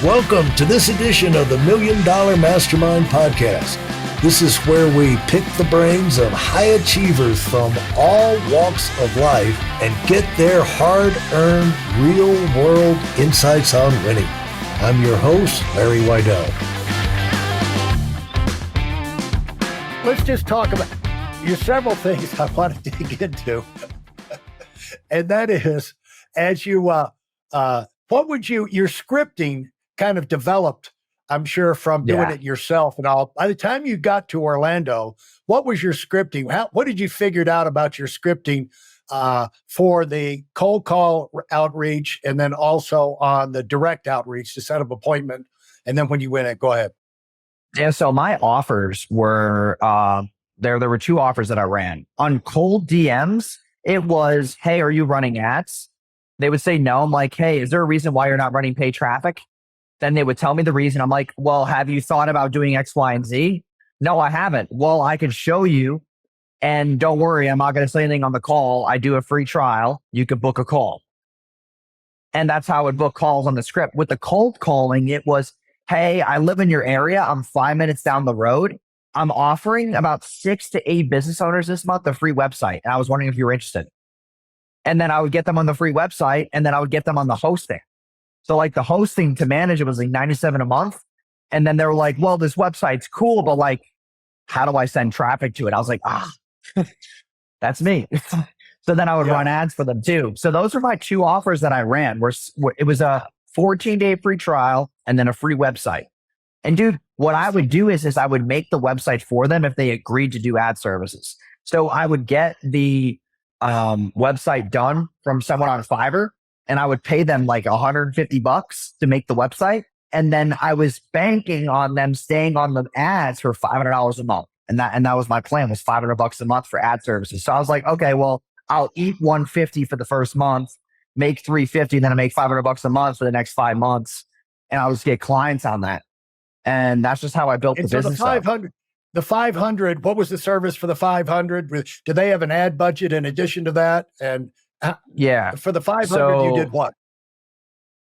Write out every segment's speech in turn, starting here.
Welcome to this edition of the $1 Million Mastermind Podcast. This is where we pick the brains of high achievers from all walks of life and get their hard-earned, real-world insights on winning. I'm your host, Larry Weidel. Let's just talk about several things I want to dig into. And that is, as you, what would your scripting kind of developed, I'm sure, from doing it yourself and all. By the time you got to Orlando, what was your scripting? What did you figure out about your scripting for the cold call outreach and then also on the direct outreach to set up appointment? And then when you went in, go ahead. Yeah, so my offers were, there were two offers that I ran. On cold DMs, it was, hey, are you running ads? They would say no. I'm like, hey, is there a reason why you're not running paid traffic? Then they would tell me the reason. I'm like, well, have you thought about doing X, Y, and Z? No, I haven't. Well, I can show you. And don't worry, I'm not going to say anything on the call. I do a free trial. You could book a call. And that's how I would book calls on the script. With the cold calling, it was, hey, I live in your area. I'm 5 minutes down the road. I'm offering about 6 to 8 business owners this month a free website. And I was wondering if you were interested. And then I would get them on the free website, and then I would get them on the hosting. So like the hosting to manage it was like $97 a month. And then they were like, well, this website's cool, but like, how do I send traffic to it? I was like, that's me. So then I would run ads for them too. So those are my two offers that I ran. It was a 14-day free trial and then a free website. And dude, what I would do is I would make the website for them if they agreed to do ad services. So I would get the website done from someone on Fiverr, and I would pay them like $150 to make the website. And then I was banking on them staying on the ads for $500 a month. And that was my plan, was $500 a month for ad services. So I was like, okay, well, I'll eat $150 for the first month, make $350, then I make $500 a month for the next 5 months. And I'll just get clients on that. And that's just how I built the business. The 500, what was the service for the 500? Do they have an ad budget in addition to that? And for the 500, you did what?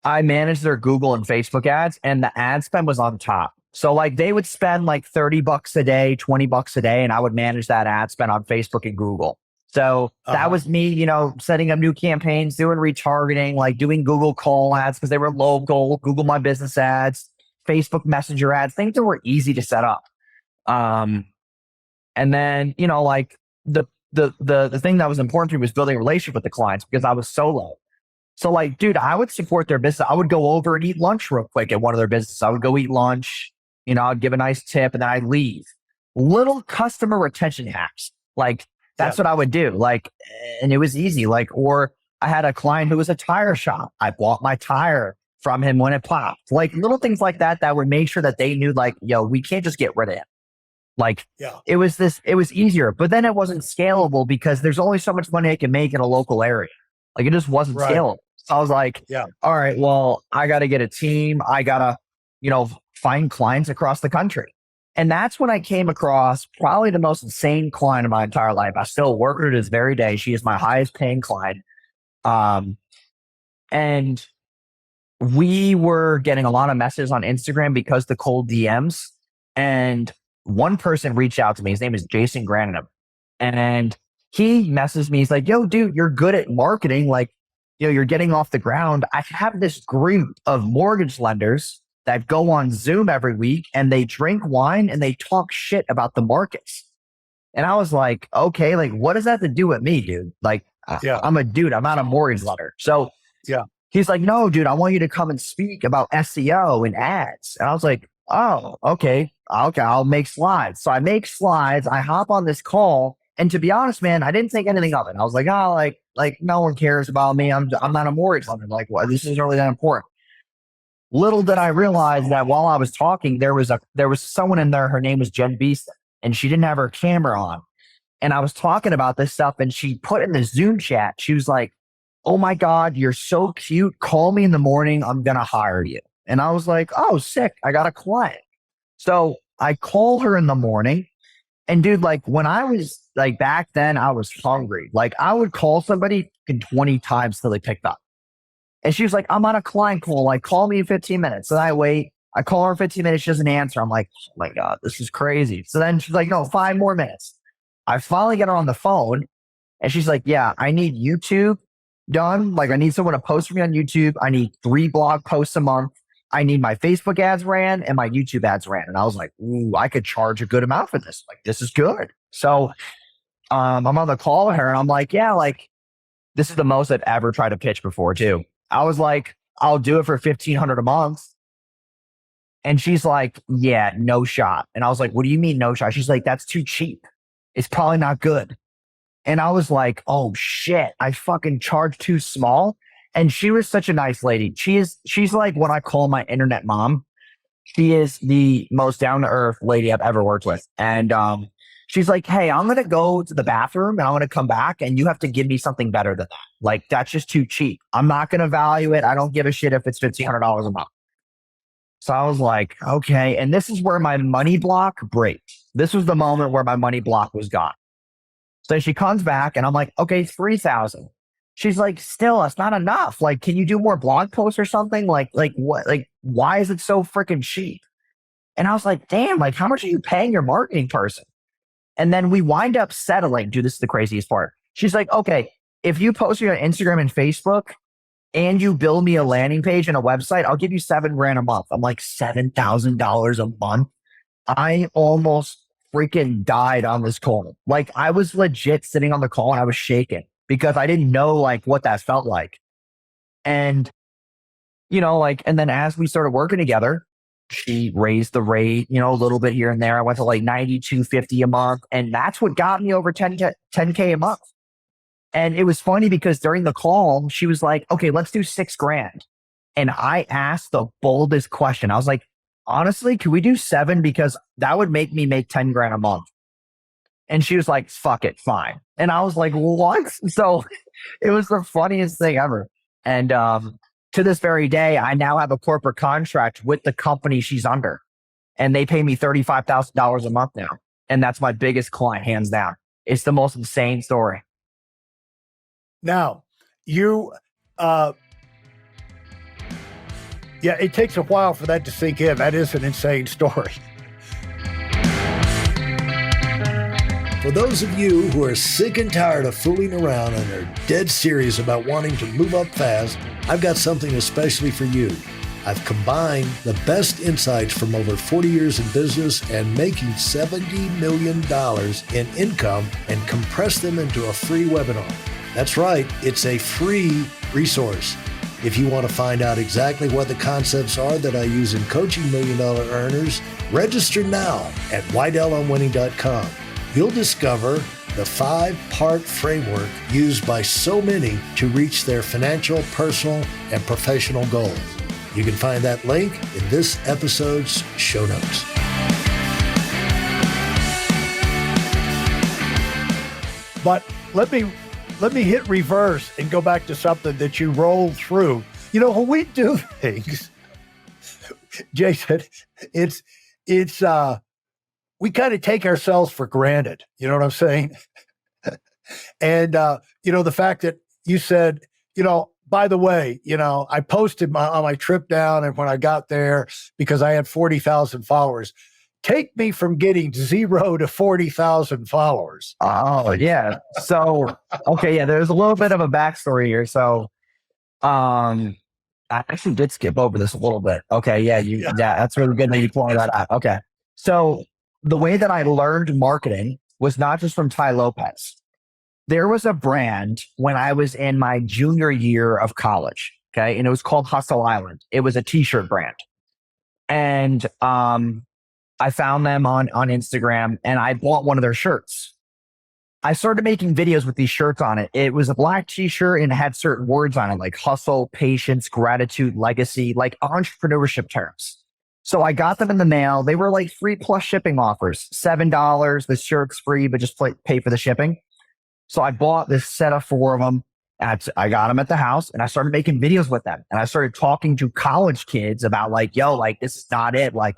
I managed their Google and Facebook ads, and the ad spend was on top. So like they would spend like $30 a day, $20 a day, and I would manage that ad spend on Facebook and Google. So that was me, setting up new campaigns, doing retargeting, like doing Google call ads because they were local, Google My Business ads, Facebook Messenger ads, things that were easy to set up. And then, like the thing that was important to me was building a relationship with the clients because I was solo. So like, dude, I would support their business. I would go over and eat lunch real quick at one of their businesses. I would go eat lunch, I'd give a nice tip and then I'd leave. Little customer retention hacks. Like that's what I would do. Like, and it was easy. Like, or I had a client who was a tire shop. I bought my tire from him when it popped. Like little things like that would make sure that they knew like, yo, we can't just get rid of him. Like it was easier, but then it wasn't scalable because there's only so much money I can make in a local area. Like it just wasn't scalable. So I was like, all right, well, I got to get a team. I got to, find clients across the country. And that's when I came across probably the most insane client of my entire life. I still work with her to this very day. She is my highest paying client. And we were getting a lot of messages on Instagram because the cold DMs, and one person reached out to me. His name is Jason Granum. And he messaged me. He's like, yo, dude, you're good at marketing. Like, you're getting off the ground. I have this group of mortgage lenders that go on Zoom every week and they drink wine and they talk shit about the markets. And I was like, okay, like, what does that have to do with me, dude? Like, I'm a dude. I'm not a mortgage lender. So he's like, no, dude, I want you to come and speak about SEO and ads. And I was like, oh, okay, I'll make slides. So I make slides. I hop on this call. And to be honest, man, I didn't think anything of it. I was like, like no one cares about me. I'm not a mortgage lender. Like, well, this isn't really that important. Little did I realize that while I was talking, there was someone in there. Her name was Jen Beeston, and she didn't have her camera on. And I was talking about this stuff, and she put in the Zoom chat, she was like, oh my God, you're so cute. Call me in the morning. I'm going to hire you. And I was like, oh, sick. I got a client. So I call her in the morning. And dude, like when I was like back then, I was hungry. Like I would call somebody 20 times till they picked up. And she was like, I'm on a client call. Like, call me in 15 minutes. So I wait. I call her in 15 minutes. She doesn't answer. I'm like, oh my God, this is crazy. So then she's like, no, 5 more minutes. I finally get her on the phone and she's like, yeah, I need YouTube done. Like, I need someone to post for me on YouTube. I need 3 blog posts a month. I need my Facebook ads ran and my YouTube ads ran. And I was like, ooh, I could charge a good amount for this. Like, this is good. So I'm on the call with her and I'm like, yeah, like, this is the most I've ever tried to pitch before too. I was like, I'll do it for 1,500 a month. And she's like, yeah, no shot. And I was like, what do you mean no shot? She's like, that's too cheap. It's probably not good. And I was like, oh shit, I fucking charged too small. And she was such a nice lady. She's like what I call my internet mom. She is the most down to earth lady I've ever worked with. And she's like, hey, I'm going to go to the bathroom and I'm going to come back and you have to give me something better than that. Like, that's just too cheap. I'm not going to value it. I don't give a shit if it's $1,500 a month. So I was like, okay. And this is where my money block breaks. This was the moment where my money block was gone. So she comes back and I'm like, okay, 3,000. She's like, still, it's not enough. Like, can you do more blog posts or something? Like what? Like, why is it so freaking cheap? And I was like, damn, like, how much are you paying your marketing person? And then we wind up settling. Dude, this is the craziest part. She's like, okay, if you post me on Instagram and Facebook and you build me a landing page and a website, I'll give you $7,000 a month. I'm like, $7,000 a month. I almost freaking died on this call. Like, I was legit sitting on the call and I was shaking because I didn't know like what that felt like. And, like, and then as we started working together, she raised the rate, a little bit here and there. I went to like $92.50 a month. And that's what got me over 10K a month. And it was funny because during the call, she was like, okay, let's do $6,000. And I asked the boldest question. I was like, honestly, can we do 7? Because that would make me make 10 grand a month. And she was like, fuck it, fine. And I was like, what? So it was the funniest thing ever. And to this very day, I now have a corporate contract with the company she's under. And they pay me $35,000 a month now. And that's my biggest client, hands down. It's the most insane story. Now, you, yeah, it takes a while for that to sink in. That is an insane story. For those of you who are sick and tired of fooling around and are dead serious about wanting to move up fast, I've got something especially for you. I've combined the best insights from over 40 years in business and making $70 million in income and compressed them into a free webinar. That's right, it's a free resource. If you want to find out exactly what the concepts are that I use in coaching $1 million earners, register now at WeidelOnWinning.com. You'll discover the 5-part framework used by so many to reach their financial, personal, and professional goals. You can find that link in this episode's show notes. But let me hit reverse and go back to something that you rolled through. When we do things, Jason, it's we kind of take ourselves for granted. You know what I'm saying? And, the fact that you said, by the way, I posted on my trip down and when I got there because I had 40,000 followers. Take me from getting 0 to 40,000 followers. Oh, yeah. So, okay. Yeah. There's a little bit of a backstory here. So, I actually did skip over this a little bit. Okay. Yeah. Yeah. That's really good that you pointed that out. Okay. So the way that I learned marketing was not just from Ty Lopez. There was a brand when I was in my junior year of college. Okay. And it was called Hustle Island. It was a t-shirt brand. And, I found them on Instagram and I bought one of their shirts. I started making videos with these shirts on it. It was a black t-shirt and it had certain words on it like hustle, patience, gratitude, legacy, like entrepreneurship terms. So I got them in the mail. They were like 3+ shipping offers, $7. The shirt's free, but just pay for the shipping. So I bought this set of 4 of them. I got them at the house and I started making videos with them. And I started talking to college kids about like, yo, like this is not it. Like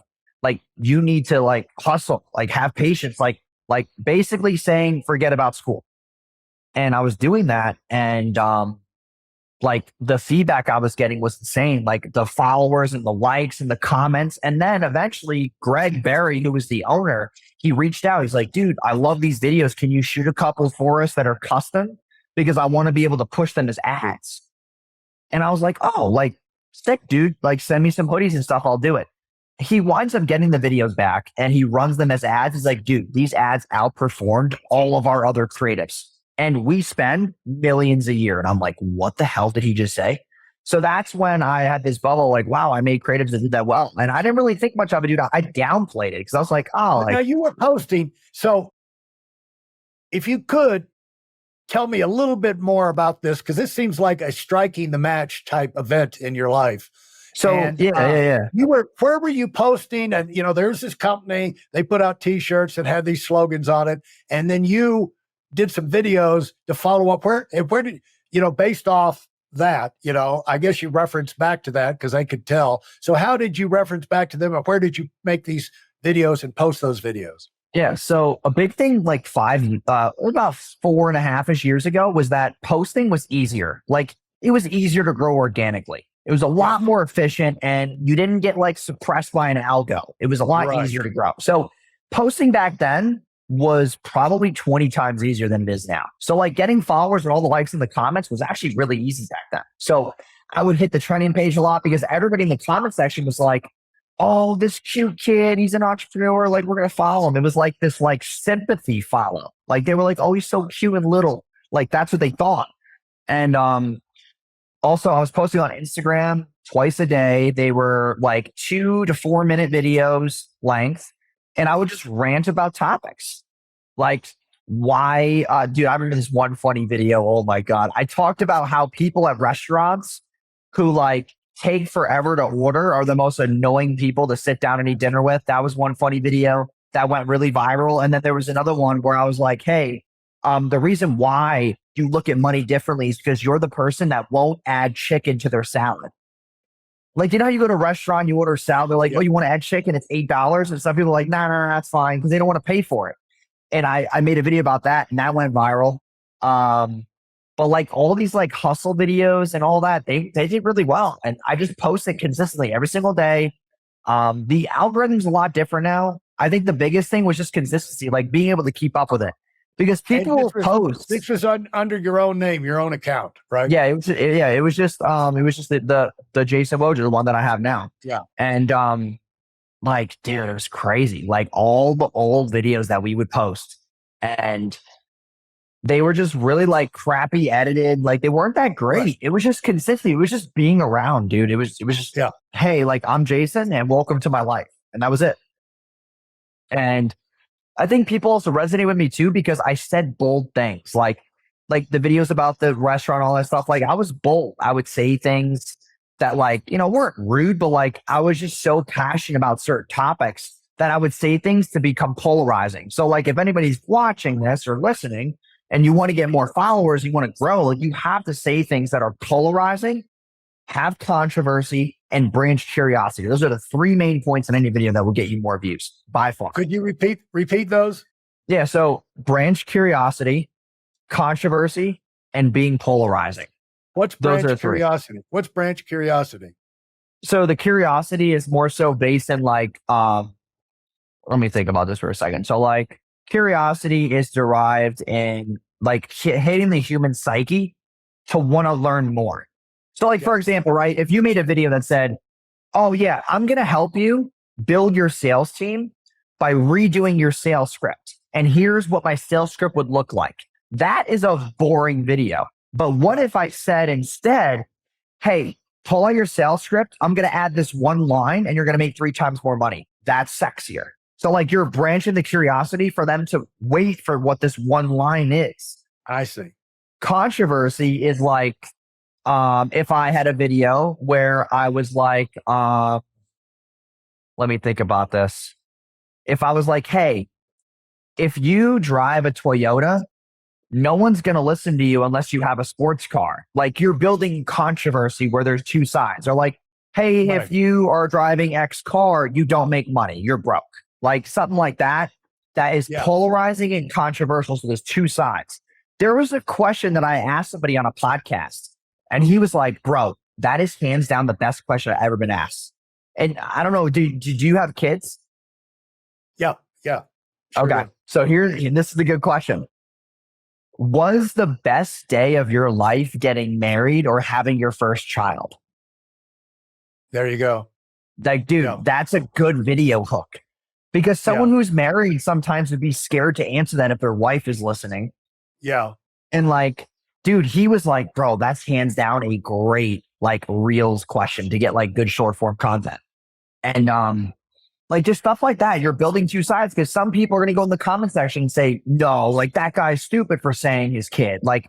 you need to like hustle, like have patience, like basically saying, forget about school. And I was doing that. And, like the feedback I was getting was insane, like the followers and the likes and the comments. And then eventually Greg Berry, who was the owner, he reached out. He's like, dude, I love these videos. Can you shoot a couple for us that are custom? Because I want to be able to push them as ads. And I was like, oh, like sick, dude. Like send me some hoodies and stuff. I'll do it. He winds up getting the videos back and he runs them as ads. He's like, dude, these ads outperformed all of our other creatives. And we spend millions a year. And I'm like, what the hell did he just say? So that's when I had this bubble, like, wow, I made creatives that did that well. And I didn't really think much of it, dude. I downplayed it because I was like, oh, Now like, you were posting. So if you could tell me a little bit more about this, because this seems like a striking the match type event in your life. so And, yeah. where were you posting? And, there's this company, they put out t-shirts that had these slogans on it. And then you did some videos to follow up. Where did, based off that, I guess you referenced back to that because I could tell. So how did you reference back to them? Or where did you make these videos and post those videos? Yeah. So a big thing like about 4.5-ish years ago was that posting was easier. Like it was easier to grow organically. It was a lot more efficient and you didn't get like suppressed by an algo. It was a lot easier to grow. So posting back then was probably 20 times easier than it is now. So like getting followers and all the likes in the comments was actually really easy back then. So I would hit the trending page a lot because everybody in the comment section was like, oh, this cute kid, he's an entrepreneur. Like we're going to follow him. It was like this like sympathy follow. Like they were like, oh, he's so cute and little. Like that's what they thought. And also I was posting on Instagram twice a day. They were like 2 to 4 minute videos length. And I would just rant about topics like why, dude, I remember this one funny video. Oh my God. I talked about how people at restaurants who like take forever to order are the most annoying people to sit down and eat dinner with. That was one funny video that went really viral. And then there was another one where I was like, hey, the reason why you look at money differently is because you're the person that won't add chicken to their salad. Like, how you go to a restaurant, you order salad, they're like, oh, you want to add chicken? It's $8. And some people are like, no, that's fine, because they don't want to pay for it. And I made a video about that and that went viral. But like all these like hustle videos and all that, they did really well. And I just post it consistently every single day. The algorithm's a lot different now. I think the biggest thing was just consistency, like being able to keep up with it. Because people post. This was under your own name, your own account, right? Yeah, it was just the Jason Wojciechowicz, the one that I have now. Yeah. And like, dude, it was crazy. Like all the old videos that we would post, and they were just really like crappy edited. Like they weren't that great. Right. It was just consistency. It was just being around, dude. It was just, hey, like I'm Jason and welcome to my life. And that was it. And I think people also resonate with me too, because I said bold things like the videos about the restaurant, all that stuff. Like I was bold. I would say things that like, weren't rude, but like I was just so passionate about certain topics that I would say things to become polarizing. So like if anybody's watching this or listening and you want to get more followers, you want to grow, like you have to say things that are polarizing, have controversy, and branch curiosity. Those are the 3 main points in any video that will get you more views by far. Could you repeat those? Yeah. So branch curiosity, controversy, and being polarizing. What's branch curiosity? What's branch curiosity? So the curiosity is more so based in like, let me think about this for a second. So like curiosity is derived in like hitting the human psyche to want to learn more. So like, for example, right, if you made a video that said, oh yeah, I'm going to help you build your sales team by redoing your sales script. And here's what my sales script would look like. That is a boring video. But what if I said instead, hey, pull out your sales script. I'm going to add this one line and you're going to make 3 times more money. That's sexier. So like you're branching the curiosity for them to wait for what this one line is. I see. Controversy is like, if I had a video where I was like, let me think about this. If I was like, hey, if you drive a Toyota, no one's going to listen to you unless you have a sports car. Like you're building controversy where there's 2 sides. Or like, hey, if you are driving X car, you don't make money. You're broke. Like something like that. That is polarizing and controversial. So there's 2 sides. There was a question that I asked somebody on a podcast. And he was like, bro, that is hands down the best question I've ever been asked. And I don't know, do you have kids? Yeah. Sure Okay. do. So this is a good question. Was the best day of your life getting married or having your first child? There you go. Like, dude, Yeah. that's a good video hook. Because someone who's married sometimes would be scared to answer that if their wife is listening. Yeah. And like, dude, he was like, bro, that's hands down a great like reels question to get like good short form content. And like just stuff like that. You're building two sides because some people are going to go in the comment section and say, no, like that guy's stupid for saying his kid. Like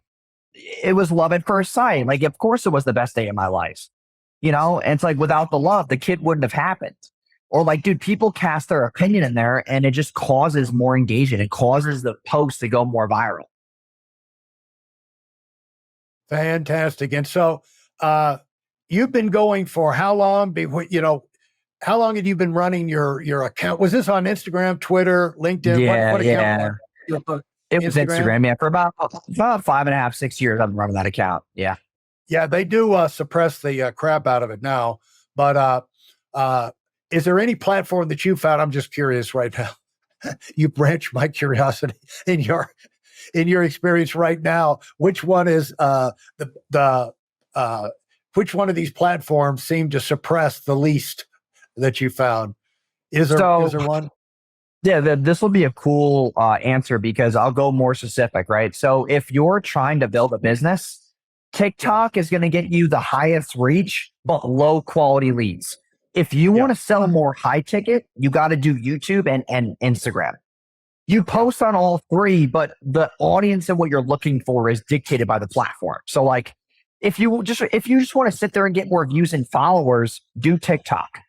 it was love at first sight. Like, of course it was the best day of my life. You know, and it's like without the love, the kid wouldn't have happened. Or like, dude, people cast their opinion in there and it just causes more engagement. It causes the post to go more viral. Fantastic. And so you've been going for how long? How long had you been running your account? Was this on Instagram, Twitter, LinkedIn? Yeah, what yeah. account? It was Instagram. Yeah, for about 5.5, 6 years, I've been running that account. Yeah. Yeah, they do suppress the crap out of it now. But is there any platform that you found? I'm just curious right now. You branch my curiosity in your experience right now. Which one is which one of these platforms seem to suppress the least that you found? Is there one? Yeah, this will be a cool answer because I'll go more specific, right? So if you're trying to build a business, TikTok is going to get you the highest reach, but low quality leads. If you want to sell more high ticket, you got to do YouTube and Instagram. You post on all three, but the audience and what you're looking for is dictated by the platform. So like if you just want to sit there and get more views and followers, do TikTok.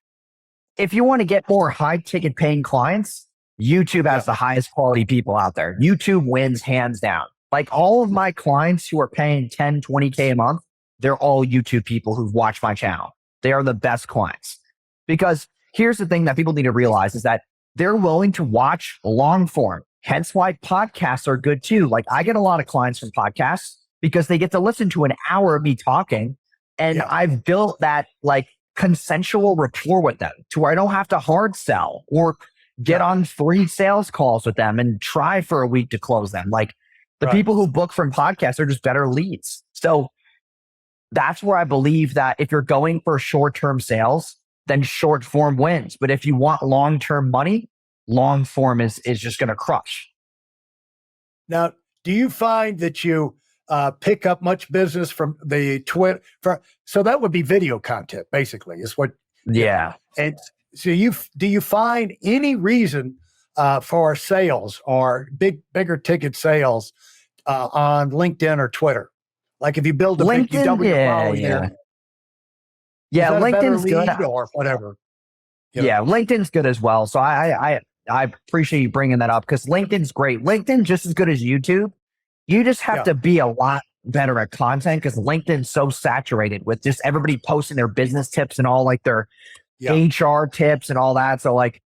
If you want to get more high ticket paying clients, YouTube has the highest quality people out there. YouTube wins hands down. Like all of my clients who are paying 10, 20K a month, they're all YouTube people who've watched my channel. They are the best clients. Because here's the thing that people need to realize is that they're willing to watch long form. Hence why podcasts are good too. Like I get a lot of clients from podcasts because they get to listen to an hour of me talking. And I've built that like consensual rapport with them to where I don't have to hard sell or get on free sales calls with them and try for a week to close them. Like the people who book from podcasts are just better leads. So that's where I believe that if you're going for short-term sales, then short form wins. But if you want long-term money, long form is just going to crush. Now, do you find that you pick up much business from the Twitter? So that would be video content, basically, is what. Yeah. And so do you find any reason for sales or bigger ticket sales on LinkedIn or Twitter? Like if you build a big, you double your following there. Yeah, LinkedIn's good or whatever. Yeah, LinkedIn's good as well. So I appreciate you bringing that up because LinkedIn's great. LinkedIn just as good as YouTube. You just have to be a lot better at content because LinkedIn's so saturated with just everybody posting their business tips and all like their HR tips and all that. So like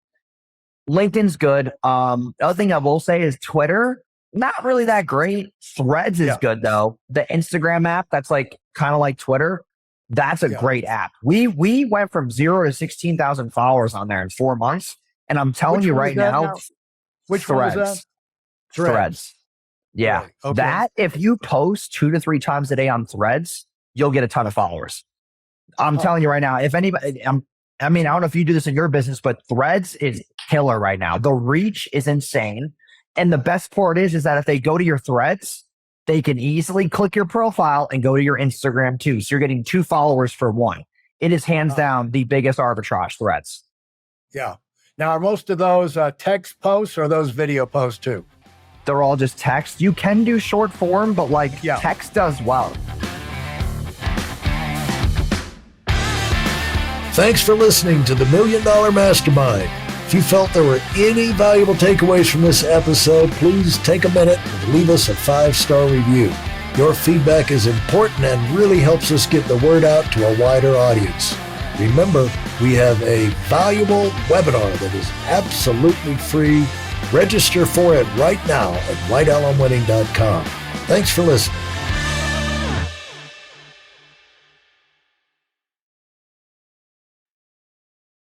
LinkedIn's good. The other thing I will say is Twitter, not really that great. Threads is good though. The Instagram app that's like kind of like Twitter. That's a great app. We went from 0 to 16,000 followers on there in 4 months. And I'm telling you right now, which Threads. one was that? Threads. Yeah. Right. Okay. That if you post 2 to 3 times a day on Threads, you'll get a ton of followers. I'm telling you right now, if anybody, I don't know if you do this in your business, but Threads is killer right now. The reach is insane. And the best part is that if they go to your Threads, they can easily click your profile and go to your Instagram too. So you're getting 2 followers for 1. It is hands down the biggest arbitrage, Threads. Yeah. Now, are most of those text posts or those video posts too? They're all just text. You can do short form, but text does well. Thanks for listening to the $1 Million Mastermind. If you felt there were any valuable takeaways from this episode, please take a minute and leave us a 5-star review. Your feedback is important and really helps us get the word out to a wider audience. Remember, we have a valuable webinar that is absolutely free. Register for it right now at whitealumwinning.com. Thanks for listening.